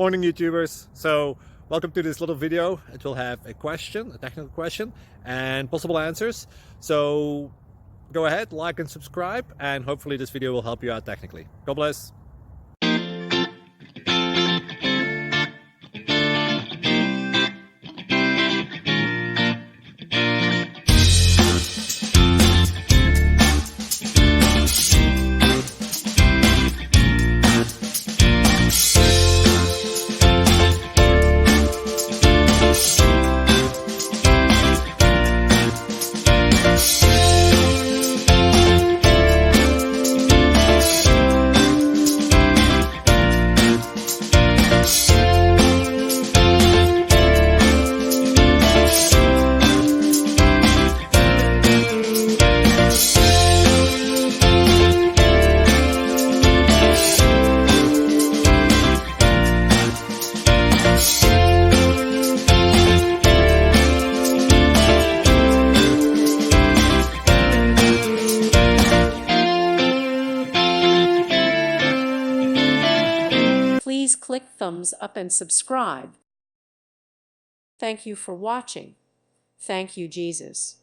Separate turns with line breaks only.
Morning YouTubers. So welcome to this little video. It will have a question, a technical question, and possible answers. So go ahead, like and subscribe, and hopefully this video will help you out technically. God bless.
Please click thumbs up and subscribe. Thank you for watching. Thank you, Jesus.